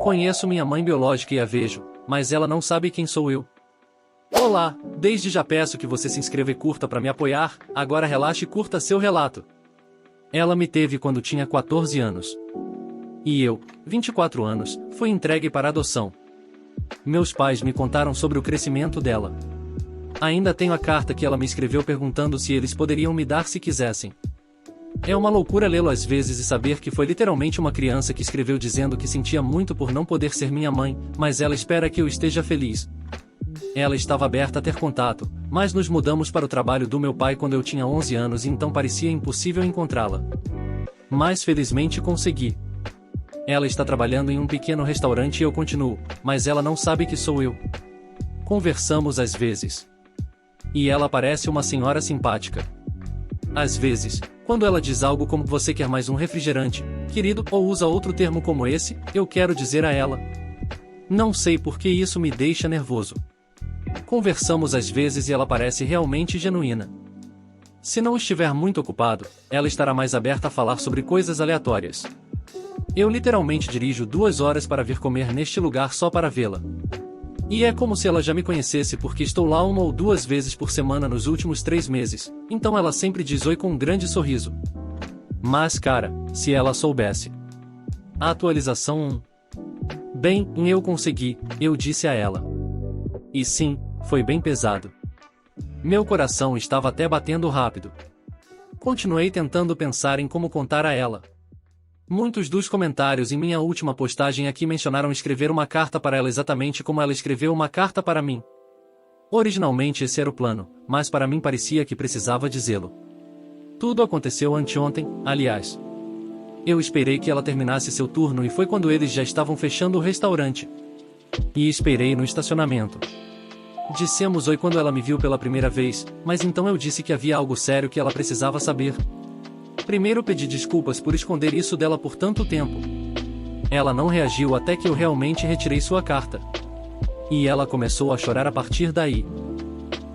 Conheço minha mãe biológica e a vejo, mas ela não sabe quem sou eu. Olá, desde já peço que você se inscreva e curta para me apoiar, agora relaxe e curta seu relato. Ela me teve quando tinha 14 anos. E eu, 24 anos, fui entregue para adoção. Meus pais me contaram sobre o crescimento dela. Ainda tenho a carta que ela me escreveu perguntando se eles poderiam me dar se quisessem. É uma loucura lê-lo às vezes e saber que foi literalmente uma criança que escreveu dizendo que sentia muito por não poder ser minha mãe, mas ela espera que eu esteja feliz. Ela estava aberta a ter contato, mas nos mudamos para o trabalho do meu pai quando eu tinha 11 anos e então parecia impossível encontrá-la. Mas felizmente consegui. Ela está trabalhando em um pequeno restaurante e eu continuo, mas ela não sabe que sou eu. Conversamos às vezes. E ela parece uma senhora simpática. Às vezes, quando ela diz algo como "você quer mais um refrigerante, querido", ou usa outro termo como esse, eu quero dizer a ela. Não sei por que isso me deixa nervoso. Conversamos às vezes e ela parece realmente genuína. Se não estiver muito ocupado, ela estará mais aberta a falar sobre coisas aleatórias. Eu literalmente dirijo 2 horas para vir comer neste lugar só para vê-la. E é como se ela já me conhecesse porque estou lá 1 ou 2 vezes por semana nos últimos 3 meses, então ela sempre diz oi com um grande sorriso. Mas cara, se ela soubesse. Atualização 1. Bem, eu consegui, eu disse a ela. E sim, foi bem pesado. Meu coração estava até batendo rápido. Continuei tentando pensar em como contar a ela. Muitos dos comentários em minha última postagem aqui mencionaram escrever uma carta para ela exatamente como ela escreveu uma carta para mim. Originalmente esse era o plano, mas para mim parecia que precisava dizê-lo. Tudo aconteceu anteontem, aliás. Eu esperei que ela terminasse seu turno e foi quando eles já estavam fechando o restaurante. E esperei no estacionamento. Dissemos oi quando ela me viu pela primeira vez, mas então eu disse que havia algo sério que ela precisava saber. Primeiro pedi desculpas por esconder isso dela por tanto tempo. Ela não reagiu até que eu realmente retirei sua carta. E ela começou a chorar a partir daí.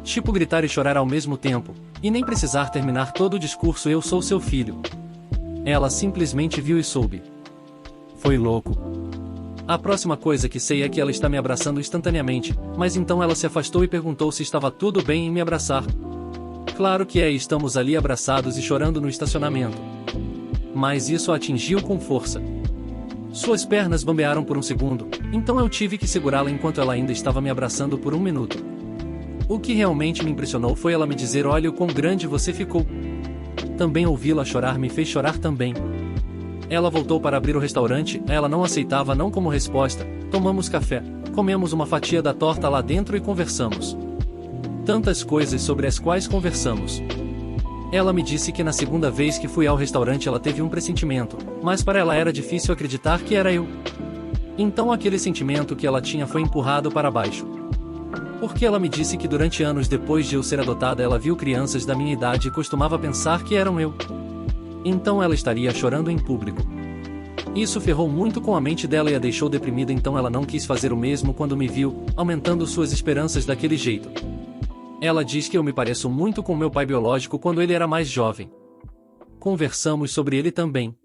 Tipo gritar e chorar ao mesmo tempo, e nem precisar terminar todo o discurso "eu sou seu filho". Ela simplesmente viu e soube. Foi louco. A próxima coisa que sei é que ela está me abraçando instantaneamente, mas então ela se afastou e perguntou se estava tudo bem em me abraçar. Claro que estamos ali abraçados e chorando no estacionamento. Mas isso a atingiu com força. Suas pernas bambearam por um segundo, então eu tive que segurá-la enquanto ela ainda estava me abraçando por 1 minuto. O que realmente me impressionou foi ela me dizer "olha o quão grande você ficou". Também ouvi-la chorar me fez chorar também. Ela voltou para abrir o restaurante, ela não aceitava não como resposta, tomamos café, comemos uma fatia da torta lá dentro e conversamos. Tantas coisas sobre as quais conversamos. Ela me disse que na segunda vez que fui ao restaurante ela teve um pressentimento, mas para ela era difícil acreditar que era eu. Então aquele sentimento que ela tinha foi empurrado para baixo. Porque ela me disse que durante anos depois de eu ser adotada ela viu crianças da minha idade e costumava pensar que eram eu. Então ela estaria chorando em público. Isso ferrou muito com a mente dela e a deixou deprimida, então ela não quis fazer o mesmo quando me viu, aumentando suas esperanças daquele jeito. Ela diz que eu me pareço muito com meu pai biológico quando ele era mais jovem. Conversamos sobre ele também.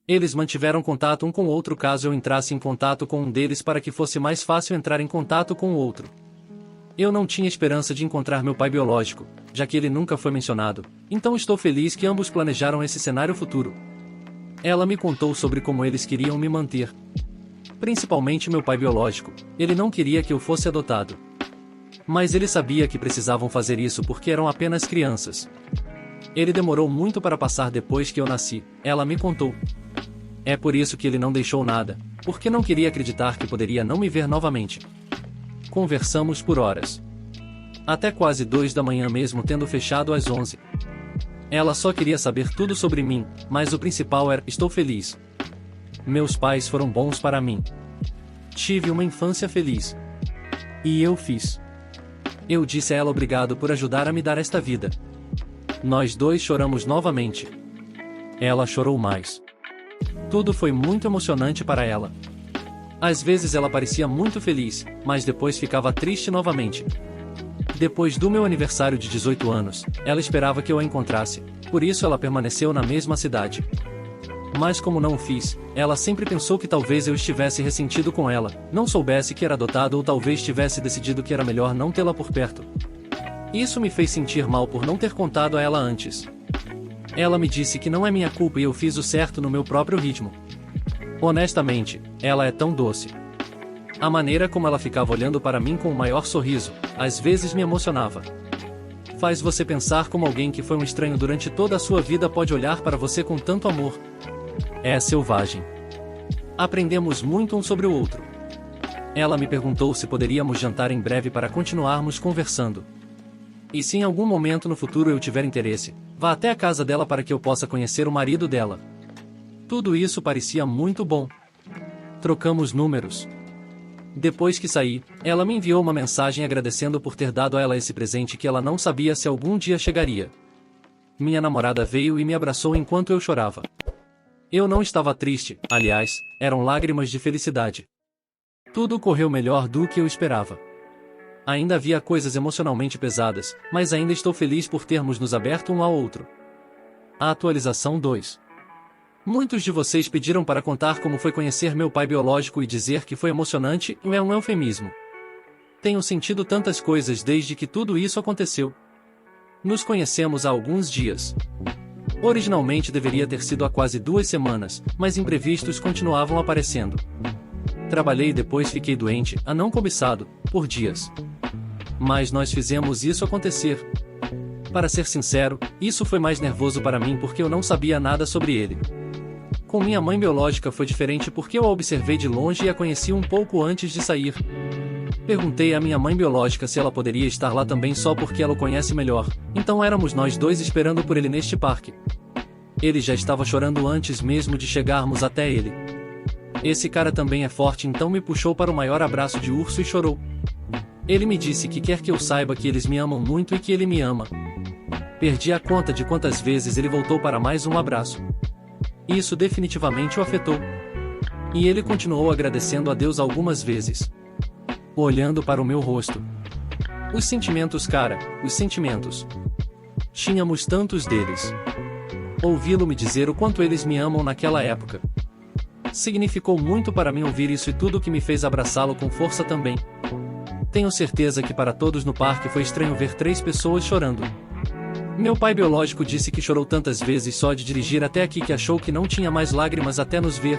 Eles mantiveram contato um com o outro caso eu entrasse em contato com um deles para que fosse mais fácil entrar em contato com o outro. Eu não tinha esperança de encontrar meu pai biológico, já que ele nunca foi mencionado, então estou feliz que ambos planejaram esse cenário futuro. Ela me contou sobre como eles queriam me manter. Principalmente meu pai biológico, ele não queria que eu fosse adotado. Mas ele sabia que precisavam fazer isso porque eram apenas crianças. Ele demorou muito para passar depois que eu nasci, ela me contou. É por isso que ele não deixou nada, porque não queria acreditar que poderia não me ver novamente. Conversamos por horas. Até quase 2 da manhã mesmo tendo fechado às 11. Ela só queria saber tudo sobre mim, mas o principal era, estou feliz. Meus pais foram bons para mim. Tive uma infância feliz. E eu fiz. Eu disse a ela obrigado por ajudar a me dar esta vida. Nós dois choramos novamente. Ela chorou mais. Tudo foi muito emocionante para ela. Às vezes ela parecia muito feliz, mas depois ficava triste novamente. Depois do meu aniversário de 18 anos, ela esperava que eu a encontrasse, por isso ela permaneceu na mesma cidade. Mas como não o fiz, ela sempre pensou que talvez eu estivesse ressentido com ela, não soubesse que era adotado ou talvez tivesse decidido que era melhor não tê-la por perto. Isso me fez sentir mal por não ter contado a ela antes. Ela me disse que não é minha culpa e eu fiz o certo no meu próprio ritmo. Honestamente, ela é tão doce. A maneira como ela ficava olhando para mim com o maior sorriso, às vezes me emocionava. Faz você pensar como alguém que foi um estranho durante toda a sua vida pode olhar para você com tanto amor. É selvagem. Aprendemos muito um sobre o outro. Ela me perguntou se poderíamos jantar em breve para continuarmos conversando. E se em algum momento no futuro eu tiver interesse, vá até a casa dela para que eu possa conhecer o marido dela. Tudo isso parecia muito bom. Trocamos números. Depois que saí, ela me enviou uma mensagem agradecendo por ter dado a ela esse presente que ela não sabia se algum dia chegaria. Minha namorada veio e me abraçou enquanto eu chorava. Eu não estava triste, aliás, eram lágrimas de felicidade. Tudo correu melhor do que eu esperava. Ainda havia coisas emocionalmente pesadas, mas ainda estou feliz por termos nos aberto um ao outro. A atualização 2. Muitos de vocês pediram para contar como foi conhecer meu pai biológico e dizer que foi emocionante é um eufemismo. Tenho sentido tantas coisas desde que tudo isso aconteceu. Nos conhecemos há alguns dias. Originalmente deveria ter sido há quase 2 semanas, mas imprevistos continuavam aparecendo. Trabalhei e depois fiquei doente, não cobiçado, por dias. Mas nós fizemos isso acontecer. Para ser sincero, isso foi mais nervoso para mim porque eu não sabia nada sobre ele. Com minha mãe biológica foi diferente porque eu a observei de longe e a conheci um pouco antes de sair. Perguntei à minha mãe biológica se ela poderia estar lá também só porque ela o conhece melhor, então éramos nós dois esperando por ele neste parque. Ele já estava chorando antes mesmo de chegarmos até ele. Esse cara também é forte, então me puxou para o maior abraço de urso e chorou. Ele me disse que quer que eu saiba que eles me amam muito e que ele me ama. Perdi a conta de quantas vezes ele voltou para mais um abraço. Isso definitivamente o afetou. E ele continuou agradecendo a Deus algumas vezes. Olhando para o meu rosto. Os sentimentos, cara, os sentimentos. Tínhamos tantos deles. Ouvi-lo me dizer o quanto eles me amam naquela época. Significou muito para mim ouvir isso e tudo que me fez abraçá-lo com força também. Tenho certeza que para todos no parque foi estranho ver 3 pessoas chorando. Meu pai biológico disse que chorou tantas vezes só de dirigir até aqui que achou que não tinha mais lágrimas até nos ver.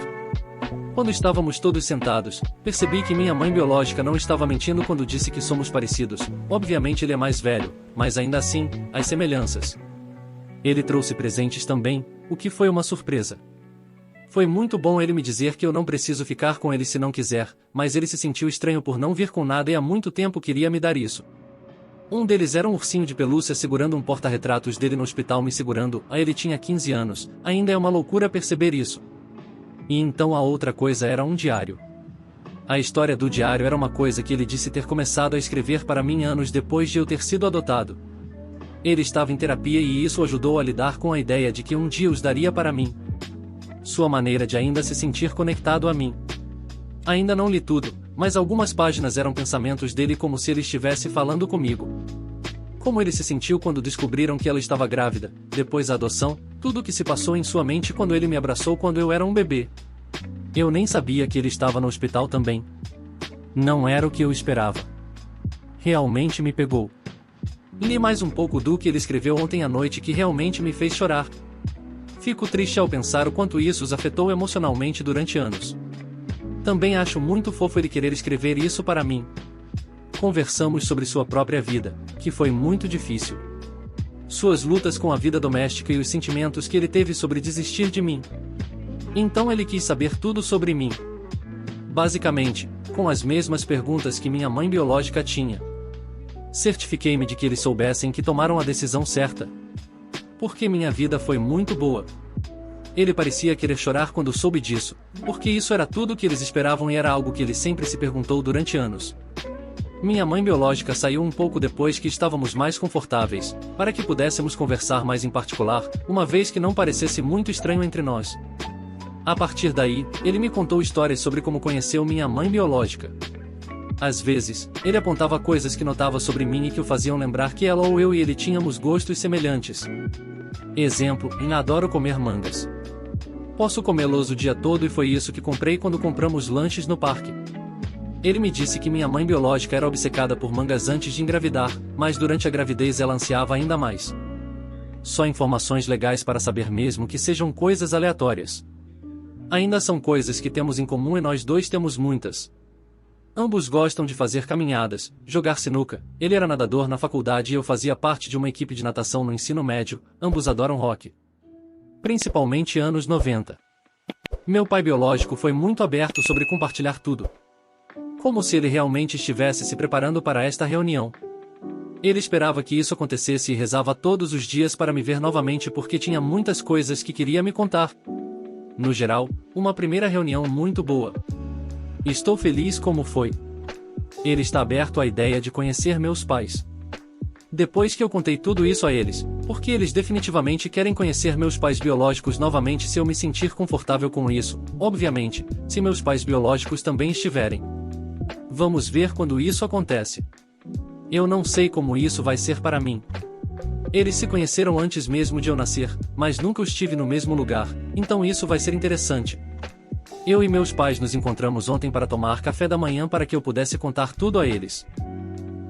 Quando estávamos todos sentados, percebi que minha mãe biológica não estava mentindo quando disse que somos parecidos. Obviamente ele é mais velho, mas ainda assim, as semelhanças. Ele trouxe presentes também, o que foi uma surpresa. Foi muito bom ele me dizer que eu não preciso ficar com ele se não quiser, mas ele se sentiu estranho por não vir com nada e há muito tempo queria me dar isso. Um deles era um ursinho de pelúcia segurando um porta-retratos dele no hospital me segurando, ele tinha 15 anos, ainda é uma loucura perceber isso. E então a outra coisa era um diário. A história do diário era uma coisa que ele disse ter começado a escrever para mim anos depois de eu ter sido adotado. Ele estava em terapia e isso ajudou a lidar com a ideia de que um dia os daria para mim. Sua maneira de ainda se sentir conectado a mim. Ainda não li tudo, mas algumas páginas eram pensamentos dele como se ele estivesse falando comigo. Como ele se sentiu quando descobriram que ela estava grávida, depois da adoção, tudo o que se passou em sua mente quando ele me abraçou quando eu era um bebê. Eu nem sabia que ele estava no hospital também. Não era o que eu esperava. Realmente me pegou. Li mais um pouco do que ele escreveu ontem à noite que realmente me fez chorar. Fico triste ao pensar o quanto isso os afetou emocionalmente durante anos. Também acho muito fofo ele querer escrever isso para mim. Conversamos sobre sua própria vida, que foi muito difícil. Suas lutas com a vida doméstica e os sentimentos que ele teve sobre desistir de mim. Então ele quis saber tudo sobre mim. Basicamente, com as mesmas perguntas que minha mãe biológica tinha. Certifiquei-me de que eles soubessem que tomaram a decisão certa. Porque minha vida foi muito boa. Ele parecia querer chorar quando soube disso, porque isso era tudo o que eles esperavam e era algo que ele sempre se perguntou durante anos. Minha mãe biológica saiu um pouco depois que estávamos mais confortáveis, para que pudéssemos conversar mais em particular, uma vez que não parecesse muito estranho entre nós. A partir daí, ele me contou histórias sobre como conheceu minha mãe biológica. Às vezes, ele apontava coisas que notava sobre mim e que o faziam lembrar que ela ou eu e ele tínhamos gostos semelhantes. Exemplo, adoro comer mangas. Posso comê-los o dia todo e foi isso que comprei quando compramos lanches no parque. Ele me disse que minha mãe biológica era obcecada por mangas antes de engravidar, mas durante a gravidez ela ansiava ainda mais. Só informações legais para saber mesmo que sejam coisas aleatórias. Ainda são coisas que temos em comum e nós dois temos muitas. Ambos gostam de fazer caminhadas, jogar sinuca, ele era nadador na faculdade e eu fazia parte de uma equipe de natação no ensino médio, ambos adoram rock. Principalmente anos 90. Meu pai biológico foi muito aberto sobre compartilhar tudo. Como se ele realmente estivesse se preparando para esta reunião. Ele esperava que isso acontecesse e rezava todos os dias para me ver novamente porque tinha muitas coisas que queria me contar. No geral, uma primeira reunião muito boa. Estou feliz como foi. Ele está aberto à ideia de conhecer meus pais. Depois que eu contei tudo isso a eles, porque eles definitivamente querem conhecer meus pais biológicos novamente se eu me sentir confortável com isso, obviamente, se meus pais biológicos também estiverem. Vamos ver quando isso acontece. Eu não sei como isso vai ser para mim. Eles se conheceram antes mesmo de eu nascer, mas nunca estive no mesmo lugar, então isso vai ser interessante. Eu e meus pais nos encontramos ontem para tomar café da manhã para que eu pudesse contar tudo a eles.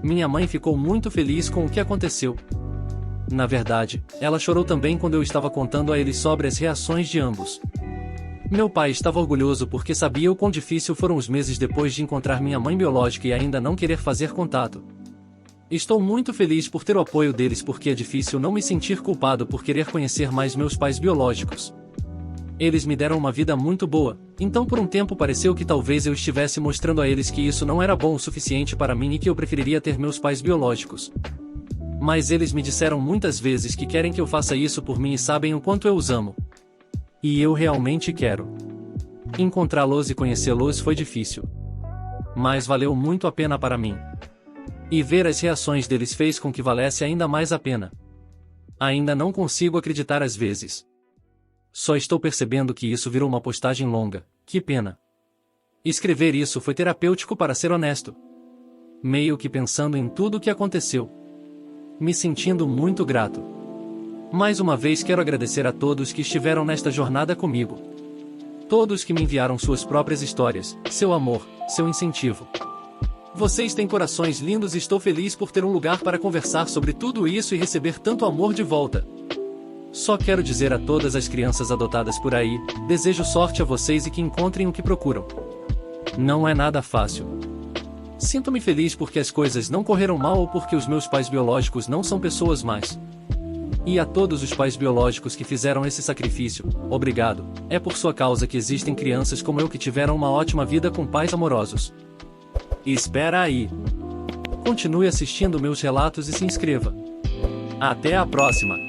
Minha mãe ficou muito feliz com o que aconteceu. Na verdade, ela chorou também quando eu estava contando a eles sobre as reações de ambos. Meu pai estava orgulhoso porque sabia o quão difícil foram os meses depois de encontrar minha mãe biológica e ainda não querer fazer contato. Estou muito feliz por ter o apoio deles porque é difícil não me sentir culpado por querer conhecer mais meus pais biológicos. Eles me deram uma vida muito boa, então por um tempo pareceu que talvez eu estivesse mostrando a eles que isso não era bom o suficiente para mim e que eu preferiria ter meus pais biológicos. Mas eles me disseram muitas vezes que querem que eu faça isso por mim e sabem o quanto eu os amo. E eu realmente quero. Encontrá-los e conhecê-los foi difícil. Mas valeu muito a pena para mim. E ver as reações deles fez com que valesse ainda mais a pena. Ainda não consigo acreditar às vezes. Só estou percebendo que isso virou uma postagem longa, que pena. Escrever isso foi terapêutico para ser honesto. Meio que pensando em tudo o que aconteceu. Me sentindo muito grato. Mais uma vez quero agradecer a todos que estiveram nesta jornada comigo. Todos que me enviaram suas próprias histórias, seu amor, seu incentivo. Vocês têm corações lindos e estou feliz por ter um lugar para conversar sobre tudo isso e receber tanto amor de volta. Só quero dizer a todas as crianças adotadas por aí, desejo sorte a vocês e que encontrem o que procuram. Não é nada fácil. Sinto-me feliz porque as coisas não correram mal ou porque os meus pais biológicos não são pessoas más. E a todos os pais biológicos que fizeram esse sacrifício, obrigado, é por sua causa que existem crianças como eu que tiveram uma ótima vida com pais amorosos. Espera aí. Continue assistindo meus relatos e se inscreva. Até a próxima!